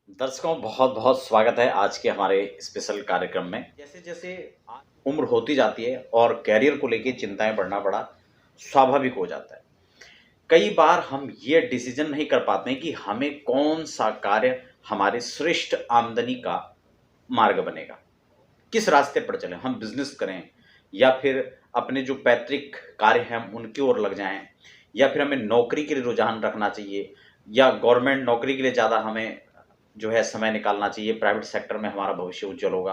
दर्शकों बहुत बहुत स्वागत है आज के हमारे स्पेशल कार्यक्रम में। जैसे जैसे उम्र होती जाती है और कैरियर को लेके चिंताएं बढ़ना बड़ा स्वाभाविक हो जाता है। कई बार हम ये डिसीजन नहीं कर पाते हैं कि हमें कौन सा कार्य हमारे श्रेष्ठ आमदनी का मार्ग बनेगा, किस रास्ते पर चलें। हम बिजनेस करें या फिर अपने जो पैतृक कार्य हैं हम उनकी ओर लग जाएं, या फिर हमें नौकरी के लिए रुझान रखना चाहिए, या गवर्नमेंट नौकरी के लिए ज़्यादा हमें जो है समय निकालना चाहिए, प्राइवेट सेक्टर में हमारा भविष्य उज्जवल होगा।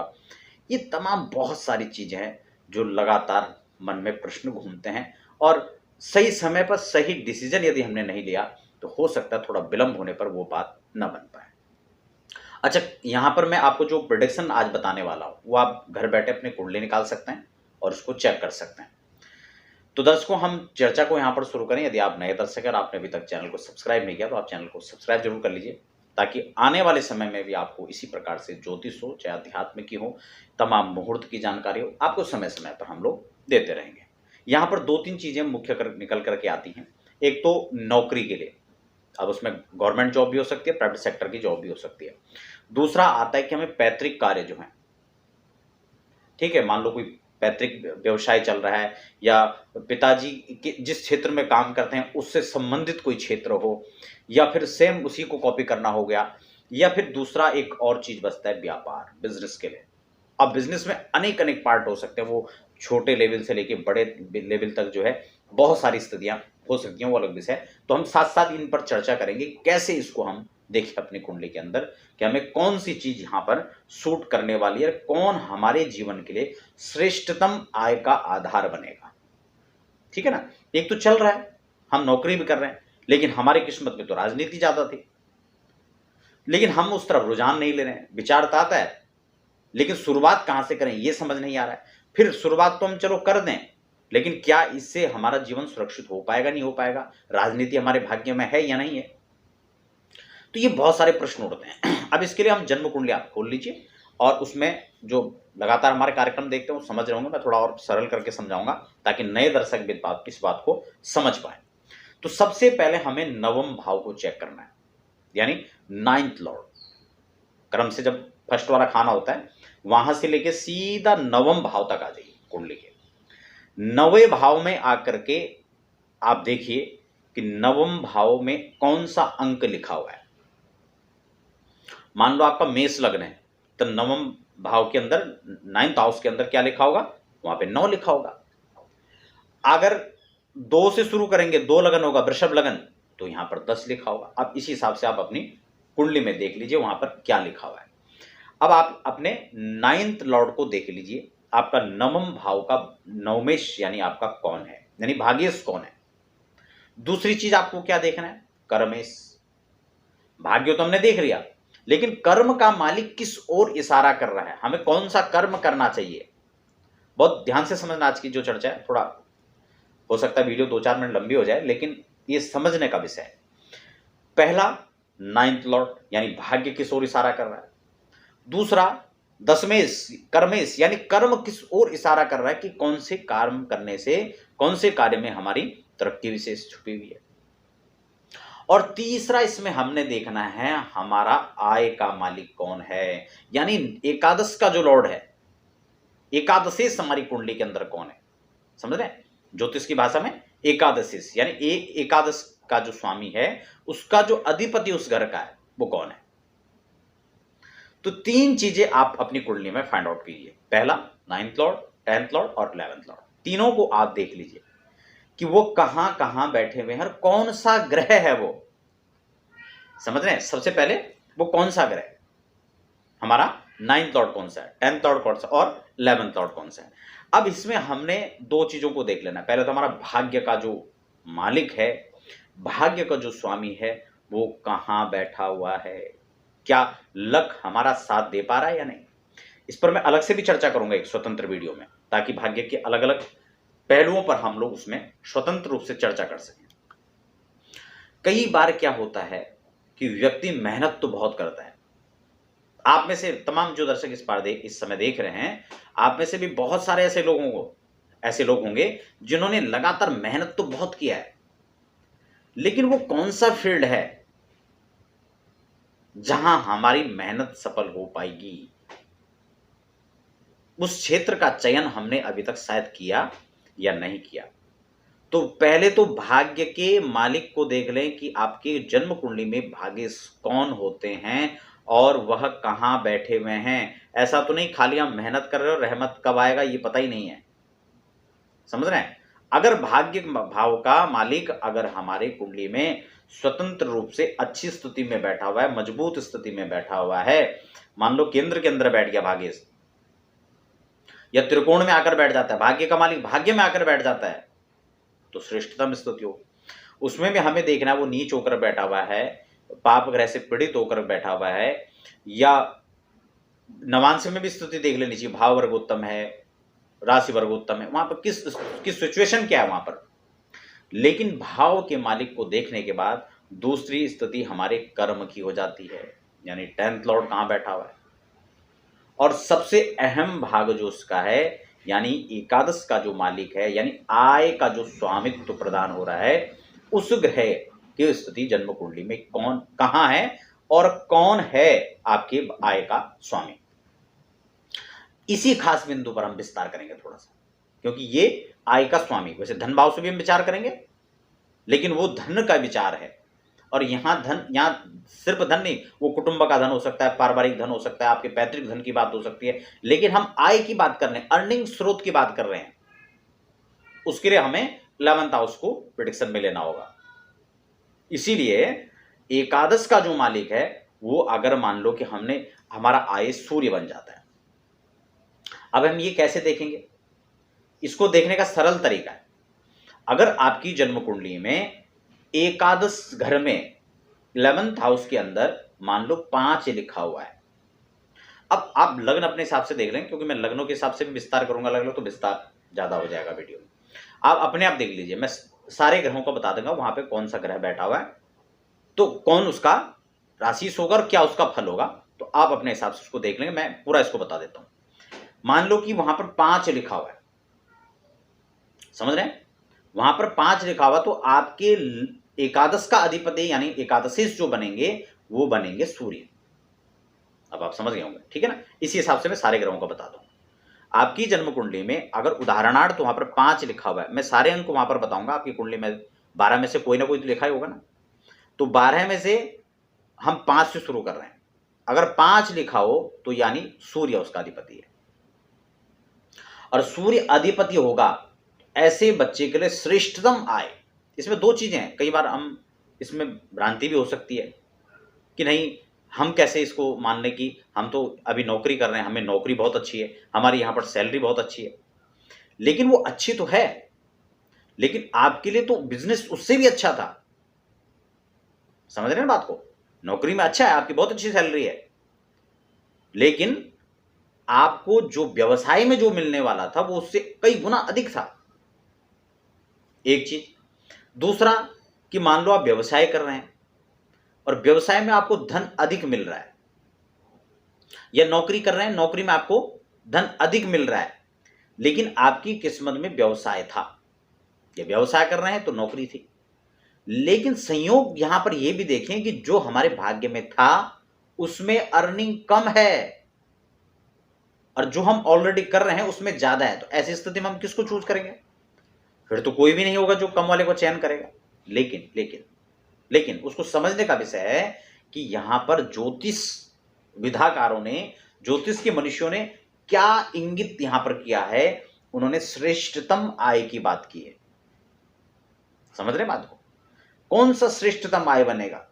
ये तमाम बहुत सारी चीज़ें हैं जो लगातार मन में प्रश्न घूमते हैं, और सही समय पर सही डिसीजन यदि हमने नहीं लिया तो हो सकता है थोड़ा विलंब होने पर वो बात न बन पाए। अच्छा, यहाँ पर मैं आपको जो प्रेडिक्शन आज बताने वाला हूँ वो आप घर बैठे अपनी कुंडली निकाल सकते हैं और उसको चेक कर सकते हैं। तो दर्शकों, हम चर्चा को यहाँ पर शुरू करें। यदि आप नए दर्शक हैं और आपने अभी तक चैनल को सब्सक्राइब नहीं किया तो आप चैनल को सब्सक्राइब जरूर कर लीजिए, ताकि आने वाले समय में भी आपको इसी प्रकार से ज्योतिष हो चाहे अध्यात्म की हो, तमाम मुहूर्त की जानकारी हो, आपको समय समय पर हम लोग देते रहेंगे। यहाँ पर दो तीन चीज़ें मुख्य निकल करके आती हैं। एक तो नौकरी के लिए, अब उसमें गवर्नमेंट जॉब भी हो सकती है, प्राइवेट सेक्टर की जॉब भी हो सकती है। दूसरा आता है कि हमें पैतृक कार्य जो है, ठीक है, मान लो कोई पैतृक व्यवसाय चल रहा है या पिताजी के जिस क्षेत्र में काम करते हैं उससे संबंधित कोई क्षेत्र हो, या फिर सेम उसी को कॉपी करना हो गया, या फिर दूसरा एक और चीज बचता है व्यापार, बिजनेस के लिए। अब बिजनेस में अनेक अनेक पार्ट हो सकते हैं, वो छोटे लेवल से लेके बड़े लेवल तक जो है बहुत सारी स्थितियां हो सकती हैं, वो अलग विषय है। तो हम साथ साथ इन पर चर्चा करेंगे कैसे इसको हम देखें अपनी कुंडली के अंदर कि हमें कौन सी चीज यहाँ पर सूट करने वाली है, कौन हमारे जीवन के लिए श्रेष्ठतम आय का आधार बनेगा। ठीक है ना। एक तो चल रहा है, हम नौकरी भी कर रहे हैं, लेकिन हमारी किस्मत में तो राजनीति ज्यादा थी, लेकिन हम उस तरफ रुझान नहीं ले रहे हैं। विचार तो आता है, लेकिन शुरुआत कहां से करें ये समझ नहीं आ रहा है। फिर शुरुआत तो हम चलो कर दें, लेकिन क्या इससे हमारा जीवन सुरक्षित हो पाएगा, नहीं हो पाएगा, राजनीति हमारे भाग्य में है या नहीं है। तो ये बहुत सारे प्रश्न उठते हैं। अब इसके लिए हम जन्म कुंडली आप खोल लीजिए, और उसमें जो लगातार हमारे कार्यक्रम देखते हैं वो समझ रहे होंगे, मैं थोड़ा और सरल करके समझाऊंगा ताकि नए दर्शक भी इस बात को समझ पाए। तो सबसे पहले हमें नवम भाव को चेक करना है, यानी नाइन्थ लॉर्ड। क्रम से जब फर्स्ट वाला खाना होता है वहां से लेके सीधा नवम भाव तक आ जाइए कुंडली के। नवे भाव में आकर के आप देखिए कि नवम भाव में कौन सा अंक लिखा हुआ है। मान लो आपका मेष लग्न है, तो नवम भाव के अंदर, नाइन्थ हाउस के अंदर क्या लिखा होगा, वहां पे 9 लिखा होगा। अगर 2 से शुरू करेंगे, 2 लगन होगा वृषभ लगन, तो यहां पर 10 लिखा होगा। अब इस हिसाब से आप अपनी कुंडली में देख लीजिए वहां पर क्या लिखा हुआ है। अब आप अपने नाइन्थ लॉर्ड को देख लीजिए, आपका नवम भाव का नवमेश यानी आपका कौन है, यानी भाग्येश कौन है। दूसरी चीज आपको क्या देखना है, कर्मेश। भाग्य तो हमने देख लिया, लेकिन कर्म का मालिक किस ओर इशारा कर रहा है, हमें कौन सा कर्म करना चाहिए। बहुत ध्यान से समझना, आज की जो चर्चा है, थोड़ा हो सकता है वीडियो 2-4 मिनट लंबी हो जाए, लेकिन ये समझने का विषय है। पहला, नाइन्थ लॉर्ड यानी भाग्य किस ओर इशारा कर रहा है। दूसरा, दशमेश कर्मेश यानी कर्म किस ओर इशारा कर रहा है कि कौन से कर्म करने से, कौन से कार्य में हमारी तरक्की विशेष छुपी हुई है। और तीसरा इसमें हमने देखना है हमारा आय का मालिक कौन है, यानी एकादश का जो लॉर्ड है, एकादशेश हमारी कुंडली के अंदर कौन है। समझ रहे हैं, ज्योतिष की भाषा में एकादशेश यानी एकादश का जो स्वामी है, उसका जो अधिपति उस घर का है वो कौन है। तो 3 चीजें आप अपनी कुंडली में फाइंड आउट कीजिए। पहला, नाइन्थ लॉर्ड, 10th लॉर्ड और 11th लॉर्ड, तीनों को आप देख लीजिए कि वो कहां कहां बैठे हुए हैं और कौन सा ग्रह है वो। समझ रहे हैं, सबसे पहले वो कौन सा ग्रह है, हमारा 9th लॉर्ड कौन सा है, 10th लॉर्ड कौन सा और 11th लॉर्ड कौन सा है। अब इसमें हमने 2 चीजों को देख लेना है। पहले तो हमारा भाग्य का जो मालिक है, भाग्य का जो स्वामी है, वो कहां बैठा हुआ है, क्या लक हमारा साथ दे पा रहा है या नहीं। इस पर मैं अलग से भी चर्चा करूंगा एक स्वतंत्र वीडियो में, ताकि भाग्य के अलग अलग पहलुओं पर हम लोग उसमें स्वतंत्र रूप से चर्चा कर सकें। कई बार क्या होता है कि व्यक्ति मेहनत तो बहुत करता है। आप में से तमाम जो दर्शक इस समय देख रहे हैं, आप में से भी बहुत सारे ऐसे लोग होंगे जिन्होंने लगातार मेहनत तो बहुत किया है, लेकिन वो कौन सा फील्ड है जहां हमारी मेहनत सफल हो पाएगी, उस क्षेत्र का चयन हमने अभी तक शायद किया या नहीं किया। तो पहले तो भाग्य के मालिक को देख लें कि आपके जन्म कुंडली में भाग्य कौन होते हैं और वह कहाँ बैठे हुए हैं। ऐसा तो नहीं खाली हम मेहनत कर रहे हो, रहमत कब आएगा ये पता ही नहीं है। समझ रहे हैं? अगर भाग्य भाव का मालिक अगर हमारे कुंडली में स्वतंत्र रूप से अच्छी स्थिति में बैठा हुआ है, मजबूत स्थिति में बैठा हुआ है, मान लो केंद्र के अंदर बैठ गया भाग्य, या त्रिकोण में आकर बैठ जाता है, भाग्य का मालिक भाग्य में आकर बैठ जाता है, तो श्रेष्ठतम स्थिति हो। उसमें भी हमें देखना है वो नीच होकर बैठा हुआ है, पाप ग्रह से पीड़ित होकर बैठा हुआ है, या नवांश में भी स्थिति देख लेनी चाहिए, भाव वर्ग उत्तम है, राशि वर्ग उत्तम है, वहां पर किस सिचुएशन क्या है वहां पर। लेकिन भाव के मालिक को देखने के बाद दूसरी स्थिति हमारे कर्म की हो जाती है, यानी 10th लॉर्ड कहां बैठा हुआ है। और सबसे अहम भाग जो उसका है, यानी एकादश का जो मालिक है, यानी आय का जो स्वामित्व प्रदान हो रहा है, उस ग्रह की स्थिति जन्म कुंडली में कौन कहां है और कौन है आपके आय का स्वामी। इसी खास बिंदु पर हम विस्तार करेंगे थोड़ा सा, क्योंकि ये आय का स्वामी, वैसे धन भाव से भी हम विचार करेंगे, लेकिन वो धन का विचार है। और यहाँ सिर्फ धन नहीं, वो कुटुंब का धन हो सकता है, पारिवारिक धन हो सकता है, आपके पैतृक धन की बात हो सकती है, लेकिन हम आय की बात कर रहे हैं, अर्निंग स्रोत की बात कर रहे हैं। उसके लिए हमें 11th हाउस को प्रेडिक्शन में लेना होगा। इसीलिए एकादश का जो मालिक है वो अगर मान लो कि हमारा आय सूर्य बन जाता है। अब हम ये कैसे देखेंगे? इसको देखने का सरल तरीका है, अगर आपकी जन्म कुंडली में एकादश घर में 11th हाउस के अंदर मान लो 5 लिखा हुआ है। अब आप लग्न अपने हिसाब से देख लें, क्योंकि मैं लग्नों के हिसाब से भी विस्तार करूंगा, लग्नों तो विस्तार ज्यादा हो जाएगा वीडियो में। आप अपने आप देख लीजिए, मैं सारे ग्रहों को बता दूंगा वहां पे कौन सा ग्रह बैठा हुआ है, तो कौन उसका राशि होगा और क्या उसका फल होगा, तो आप अपने हिसाब से उसको देख लेंगे। मैं पूरा इसको बता देता हूं। मान लो कि वहां पर 5 लिखा हुआ है, समझ रहे हैं? वहां पर 5 लिखा हुआ, तो आपके एकादश का अधिपति यानी एकादशीश जो बनेंगे वो बनेंगे सूर्य। अब आप समझ गए होंगे, ठीक है ना? इसी हिसाब से मैं सारे ग्रहों को बता दूं। आपकी जन्म कुंडली में अगर उदाहरणार्थ वहां पर 5 लिखा हुआ है, मैं सारे अंक वहां पर बताऊंगा। आपकी कुंडली में 12 में से कोई ना कोई तो लिखा ही होगा ना, तो 12 में से हम 5 से शुरू कर रहे हैं। अगर 5 लिखा हो तो यानी सूर्य उसका अधिपति है, और सूर्य अधिपति होगा ऐसे बच्चे के लिए श्रेष्ठतम आय। इसमें 2 चीजें हैं, कई बार हम इसमें भ्रांति भी हो सकती है कि नहीं, हम कैसे इसको मान लें कि हम तो अभी नौकरी कर रहे हैं, हमें नौकरी बहुत अच्छी है, हमारी यहाँ पर सैलरी बहुत अच्छी है, लेकिन वो अच्छी तो है, लेकिन आपके लिए तो बिजनेस उससे भी अच्छा था। समझ रहे हैं बात को? नौकरी में अच्छा है, आपकी बहुत अच्छी सैलरी है, लेकिन आपको जो व्यवसाय में जो मिलने वाला था वो उससे कई गुना अधिक था। एक चीज। दूसरा कि मान लो आप व्यवसाय कर रहे हैं और व्यवसाय में आपको धन अधिक मिल रहा है, या नौकरी कर रहे हैं, नौकरी में आपको धन अधिक मिल रहा है, लेकिन आपकी किस्मत में व्यवसाय था, या व्यवसाय कर रहे हैं तो नौकरी थी। लेकिन संयोग यहां पर यह भी देखें कि जो हमारे भाग्य में था उसमें अर्निंग कम है, और जो हम ऑलरेडी कर रहे हैं उसमें ज्यादा है, तो ऐसी स्थिति में हम किसको चूज करेंगे? फिर तो कोई भी नहीं होगा जो कम वाले को चयन करेगा। लेकिन लेकिन लेकिन उसको समझने का विषय है कि यहां पर ज्योतिष विधाकारों ने, ज्योतिष के मनुष्यों ने क्या इंगित यहां पर किया है, उन्होंने श्रेष्ठतम आय की बात की है। समझ रहे बात को? कौन सा श्रेष्ठतम आय बनेगा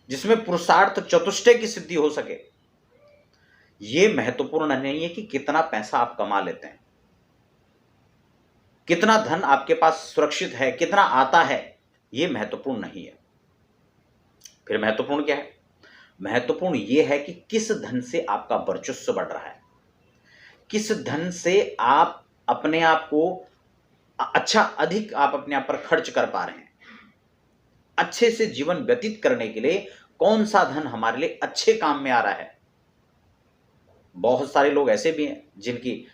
जिसमें पुरुषार्थ चतुष्टय की सिद्धि हो सके? यह महत्वपूर्ण नहीं है कि कितना पैसा आप कमा लेते हैं, कितना धन आपके पास सुरक्षित है, कितना आता है, यह महत्वपूर्ण नहीं है। फिर महत्वपूर्ण क्या है? महत्वपूर्ण यह है कि किस धन से आपका वर्चस्व बढ़ रहा है, किस धन से आप अपने आप को अच्छा अधिक आप अपने आप पर खर्च कर पा रहे हैं। अच्छे से जीवन व्यतीत करने के लिए कौन सा धन हमारे लिए अच्छे काम में आ रहा है। बहुत सारे लोग ऐसे भी हैं जिनकी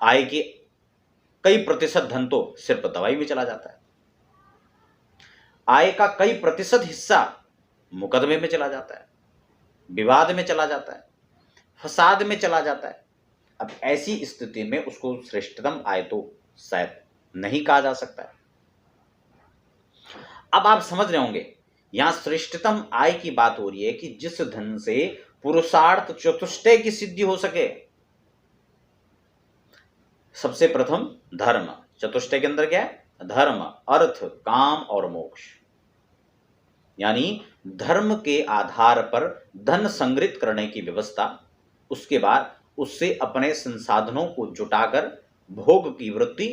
आय के कई प्रतिशत धन तो सिर्फ दवाई में चला जाता है, आय का कई प्रतिशत हिस्सा मुकदमे में चला जाता है, विवाद में चला जाता है, फसाद में चला जाता है। अब ऐसी स्थिति में उसको श्रेष्ठतम आय तो शायद नहीं कहा जा सकता है। अब आप समझ रहे होंगे यहां श्रेष्ठतम आय की बात हो रही है कि जिस धन से पुरुषार्थ चतुष्टय की सिद्धि हो सके। सबसे प्रथम धर्म, चतुष्टय के अंदर क्या है? धर्म, अर्थ, काम और मोक्ष। यानी धर्म के आधार पर धन संग्रहित करने की व्यवस्था, उसके बाद उससे अपने संसाधनों को जुटाकर भोग की वृत्ति,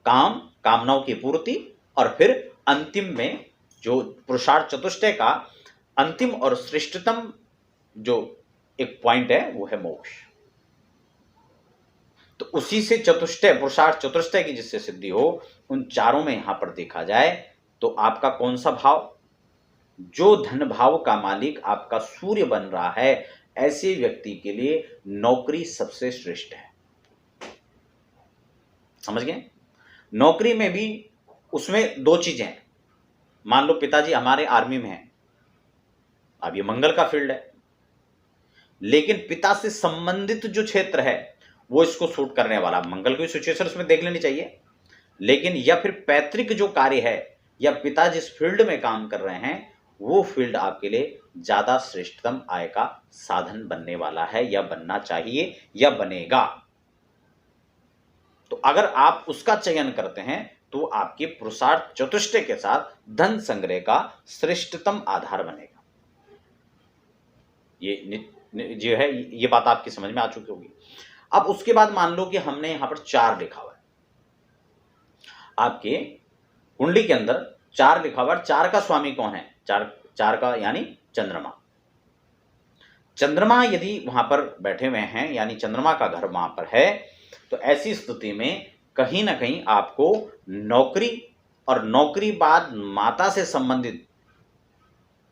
कामनाओं की पूर्ति, और फिर अंतिम में जो पुरुषार्थ चतुष्टय का अंतिम और श्रेष्ठतम जो एक पॉइंट है वो है मोक्ष। तो उसी से चतुष्टय, पुरुषार्थ चतुष्टय की जिससे सिद्धि हो, उन चारों में यहां पर देखा जाए तो आपका कौन सा भाव? जो धन भाव का मालिक आपका सूर्य बन रहा है, ऐसे व्यक्ति के लिए नौकरी सबसे श्रेष्ठ है। समझ गए? नौकरी में भी उसमें दो चीजें हैं। मान लो पिताजी हमारे आर्मी में हैं, अब ये मंगल का फील्ड है, लेकिन पिता से संबंधित जो क्षेत्र है वो इसको सूट करने वाला, मंगल की सिचुएशन उसमें देख लेनी चाहिए। लेकिन या फिर पैतृक जो कार्य है या पिता जिस फील्ड में काम कर रहे हैं वो फील्ड आपके लिए ज्यादा श्रेष्ठतम आय का साधन बनने वाला है, या बनना चाहिए, या बनेगा। तो अगर आप उसका चयन करते हैं तो आपके पुरुषार्थ चतुष्टय के साथ धन संग्रह का श्रेष्ठतम आधार बनेगा। ये जो है ये बात आपकी समझ में आ चुकी होगी। अब उसके बाद मान लो कि हमने यहां पर 4 लिखा हुआ है, आपके कुंडली के अंदर 4 लिखा हुआ है। 4 का स्वामी कौन है? 4 का यानी चंद्रमा। चंद्रमा यदि वहां पर बैठे हुए हैं, यानी चंद्रमा का घर वहां पर है, तो ऐसी स्थिति में कहीं ना कहीं आपको नौकरी और नौकरी बाद माता से संबंधित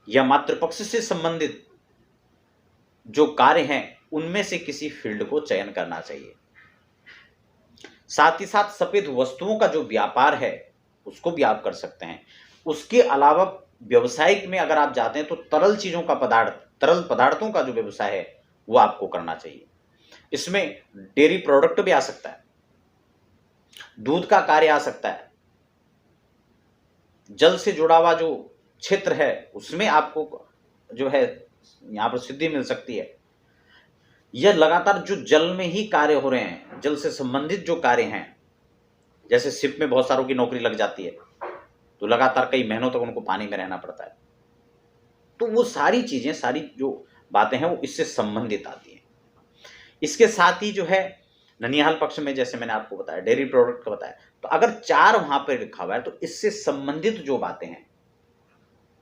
या मातृपक्ष से संबंधित जो कार्य हैं उनमें से किसी फील्ड को चयन करना चाहिए। साथ ही साथ सफेद वस्तुओं का जो व्यापार है उसको भी आप कर सकते हैं। उसके अलावा व्यवसायिक में अगर आप जाते हैं तो तरल चीजों का तरल पदार्थों का जो व्यवसाय है वो आपको करना चाहिए। इसमें डेयरी प्रोडक्ट भी आ सकता है, दूध का कार्य आ सकता है, जल से जुड़ा हुआ जो क्षेत्र है उसमें आपको जो है यहां पर सिद्धि मिल सकती है। यह लगातार जो जल में ही कार्य हो रहे हैं, जल से संबंधित जो कार्य हैं, जैसे शिप में बहुत सारों की नौकरी लग जाती है तो लगातार कई महीनों तक उनको पानी में रहना पड़ता है, तो वो सारी चीजें, सारी जो बातें हैं वो इससे संबंधित आती हैं। इसके साथ ही जो है ननिहाल पक्ष में जैसे मैंने आपको बताया डेयरी प्रोडक्ट का बताया, तो अगर 4 वहां पर लिखा हुआ है तो इससे संबंधित जो बातें हैं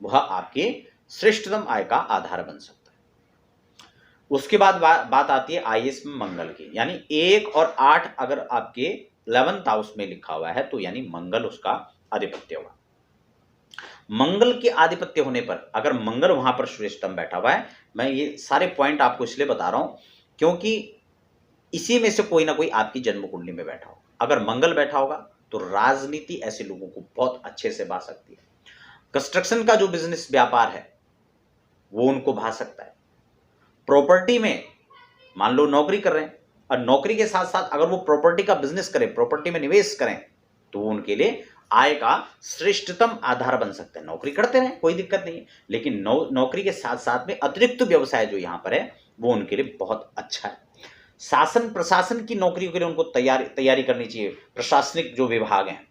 वह आपके श्रेष्ठतम आय का आधार बन सकता है। उसके बाद बात आती है आईएएस में मंगल की, यानी 1 और 8 अगर आपके 11th हाउस में लिखा हुआ है तो यानी मंगल उसका आधिपत्य होगा। मंगल के आधिपत्य होने पर अगर मंगल वहां पर श्रेष्ठतम बैठा हुआ है, मैं ये सारे पॉइंट आपको इसलिए बता रहा हूं क्योंकि इसी में से कोई ना कोई आपकी जन्म कुंडली में बैठा हो। अगर मंगल बैठा होगा तो राजनीति ऐसे लोगों को बहुत अच्छे से भा सकती है। कंस्ट्रक्शन का जो बिजनेस व्यापार है वो उनको भा सकता है। प्रॉपर्टी में मान लो नौकरी कर रहे हैं और नौकरी के साथ साथ अगर वो प्रॉपर्टी का बिजनेस करें, प्रॉपर्टी में निवेश करें, तो वो उनके लिए आय का श्रेष्ठतम आधार बन सकता है। नौकरी करते रहें, कोई दिक्कत नहीं है, लेकिन नौकरी के साथ साथ में अतिरिक्त व्यवसाय जो यहां पर है वो उनके लिए बहुत अच्छा है। शासन प्रशासन की नौकरियों के लिए उनको तैयारी करनी चाहिए, प्रशासनिक जो विभाग हैं,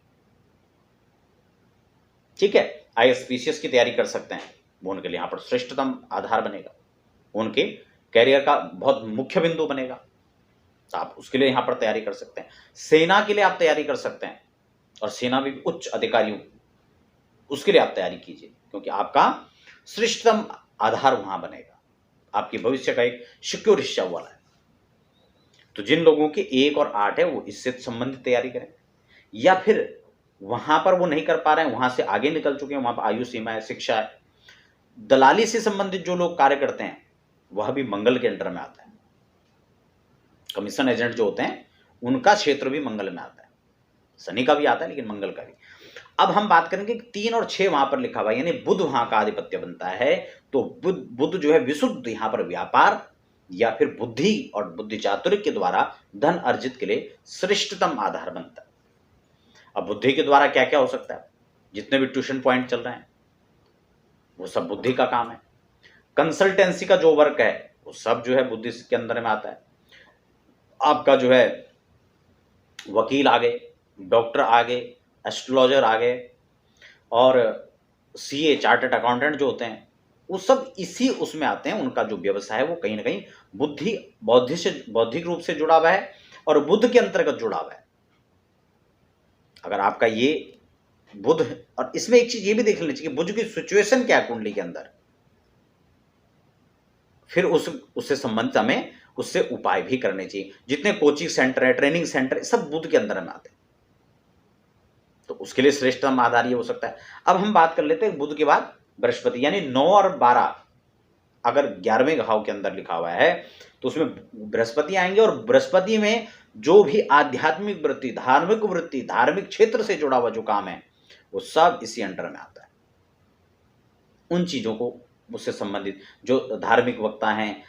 ठीक है, आईएएस की तैयारी कर सकते हैं, वो उनके लिए यहां पर श्रेष्ठतम आधार बनेगा, उनके कैरियर का बहुत मुख्य बिंदु बनेगा। तो आप उसके लिए यहां पर तैयारी कर सकते हैं। सेना के लिए आप तैयारी कर सकते हैं और सेना में भी उच्च अधिकारियों, उसके लिए आप तैयारी कीजिए क्योंकि आपका श्रेष्ठतम आधार वहां बनेगा, आपके भविष्य का एक सिक्योर हिस्सा वाला है। तो जिन लोगों के 1 और 8 है वो इससे संबंधित तैयारी करें, या फिर वहां पर वो नहीं कर पा रहे हैं, वहां से आगे निकल चुके हैं, वहां पर आयु सीमा है, शिक्षा है, दलाली से संबंधित जो लोग कार्य करते हैं वह भी मंगल के अंडर में आता है। कमीशन एजेंट जो होते हैं उनका क्षेत्र भी मंगल में आता है, शनि का भी आता है लेकिन मंगल का भी। अब हम बात करेंगे कि 3 और 6 वहां पर लिखा हुआ है, यानी बुध वहां का आधिपत्य बनता है, तो बुध जो है विशुद्ध यहां पर व्यापार या फिर बुद्धि और बुद्धि चातुर्य के द्वारा धन अर्जित के लिए श्रेष्ठतम आधार बनता है। अब बुद्धि के द्वारा क्या क्या हो सकता है, जितने भी ट्यूशन पॉइंट चल रहे हैं वो सब बुद्धि का काम है। कंसल्टेंसी का जो वर्क है वो सब जो है बुद्धि के अंदर में आता है। आपका जो है वकील आ गए, डॉक्टर आ गए, एस्ट्रोलॉजर आ गए, और सीए चार्टर्ड अकाउंटेंट जो होते हैं वो सब इसी उसमें आते हैं। उनका जो व्यवसाय है वो कहीं ना कहीं बुद्धि बौद्धिक रूप से जुड़ा हुआ है और बुद्ध के अंतर्गत जुड़ा हुआ है। अगर आपका ये बुध, और इसमें एक चीज ये भी देख लेनी चाहिए बुध की सिचुएशन क्या है कुंडली के अंदर, फिर उससे संबंधित हमें उससे उपाय भी करने चाहिए। जितने कोचिंग सेंटर है, ट्रेनिंग सेंटर, सब बुध के अंदर में आते हैं, तो उसके लिए श्रेष्ठतम आधार ये हो सकता है। अब हम बात कर लेते हैं बुध के बाद बृहस्पति, यानी 9 और 12 अगर 11वें घाव के अंदर लिखा हुआ है तो उसमें बृहस्पति आएंगे, और बृहस्पति में जो भी आध्यात्मिक वृत्ति, धार्मिक क्षेत्र से जुड़ा हुआ जो काम है वो सब इसी अंडर में आता है। उन चीजों को उससे संबंधित जो धार्मिक वक्ता हैं,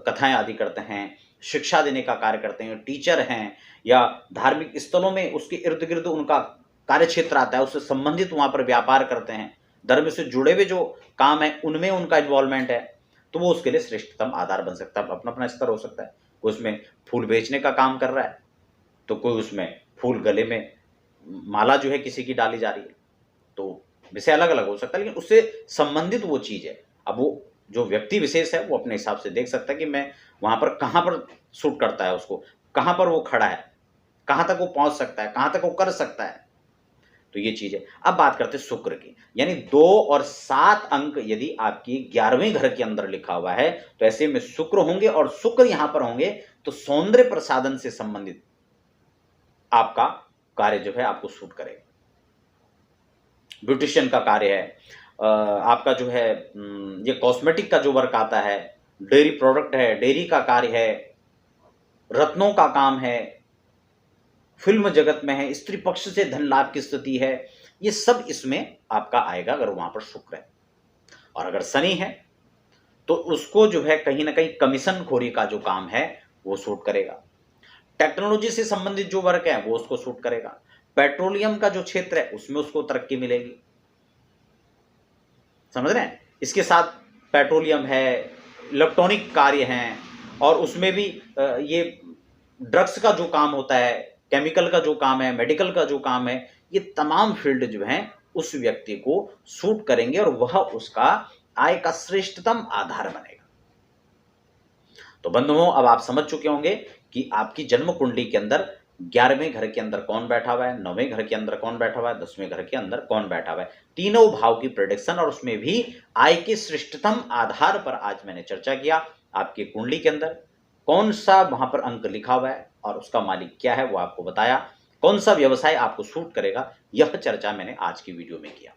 कथाएं आदि करते हैं, शिक्षा देने का कार्य करते हैं, टीचर हैं, या धार्मिक स्थलों में उसके इर्द गिर्द उनका कार्य क्षेत्र आता है, उससे संबंधित वहां पर व्यापार करते हैं, धर्म से जुड़े हुए जो काम है उनमें उनका इन्वॉल्वमेंट है, तो वो उसके लिए श्रेष्ठतम आधार बन सकता है। अपना अपना स्तर हो सकता है। कोई उसमें फूल बेचने का काम कर रहा है तो कोई उसमें फूल गले में माला जो है किसी की डाली जा रही है, तो विषय अलग अलग हो सकता है, लेकिन उससे संबंधित वो चीज है। अब वो जो व्यक्ति विशेष है वो अपने हिसाब से देख सकता है कि मैं वहां पर कहां पर सूट करता है, उसको कहां पर वो खड़ा है, कहां तक वो पहुंच सकता है, कहां तक वो कर सकता है, तो ये चीज है। अब बात करते हैं शुक्र की, यानी 2 और 7 अंक यदि आपकी 11वें घर के अंदर लिखा हुआ है तो ऐसे में शुक्र होंगे, और शुक्र यहां पर होंगे तो सौंदर्य प्रसाधन से संबंधित आपका कार्य जो है आपको सूट करेगा। ब्यूटिशियन का कार्य है, आपका जो है ये कॉस्मेटिक का जो वर्क आता है, डेयरी प्रोडक्ट है, डेयरी का कार्य है, रत्नों का काम है, फिल्म जगत में है, स्त्री पक्ष से धन लाभ की स्थिति है, ये सब इसमें आपका आएगा अगर वहां पर शुक्र है। और अगर शनि है तो उसको जो है कहीं ना कहीं कमीशन खोरी का जो काम है वो सूट करेगा। टेक्नोलॉजी से संबंधित जो वर्क है वो उसको सूट करेगा। पेट्रोलियम का जो क्षेत्र है उसमें उसको तरक्की मिलेगी, समझ रहे हैं। इसके साथ पेट्रोलियम है, इलेक्ट्रॉनिक कार्य हैं, और उसमें भी ये ड्रग्स का जो काम होता है, केमिकल का जो काम है, मेडिकल का जो काम है, ये तमाम फील्ड जो हैं उस व्यक्ति को सूट करेंगे और वह उसका आय का श्रेष्ठतम आधार बनेगा। तो बंधुओं, अब आप समझ चुके होंगे कि आपकी जन्म कुंडली के अंदर 11वें घर के अंदर कौन बैठा हुआ है, 9वें घर के अंदर कौन बैठा हुआ है, 10वें घर के अंदर कौन बैठा हुआ है, तीनों भाव की प्रेडिक्शन, और उसमें भी आय के श्रेष्ठतम आधार पर आज मैंने चर्चा किया। आपकी कुंडली के अंदर कौन सा वहां पर अंक लिखा हुआ है और उसका मालिक क्या है वो आपको बताया, कौन सा व्यवसाय आपको सूट करेगा, यह चर्चा मैंने आज की वीडियो में किया।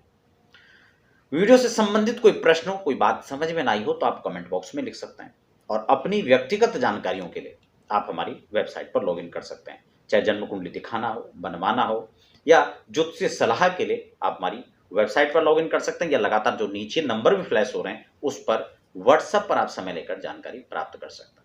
वीडियो से संबंधित कोई प्रश्न हो, कोई बात समझ में ना आई हो तो आप कमेंट बॉक्स में लिख सकते हैं, और अपनी व्यक्तिगत जानकारियों के लिए आप हमारी वेबसाइट पर लॉगिन कर सकते हैं। चाहे जन्म कुंडली दिखाना हो, बनवाना हो, या ज्योतिष सलाह के लिए आप हमारी वेबसाइट पर लॉगिन कर सकते हैं, या लगातार जो नीचे नंबर भी फ्लैश हो रहे हैं उस पर व्हाट्सएप पर आप समय लेकर जानकारी प्राप्त कर सकते हैं।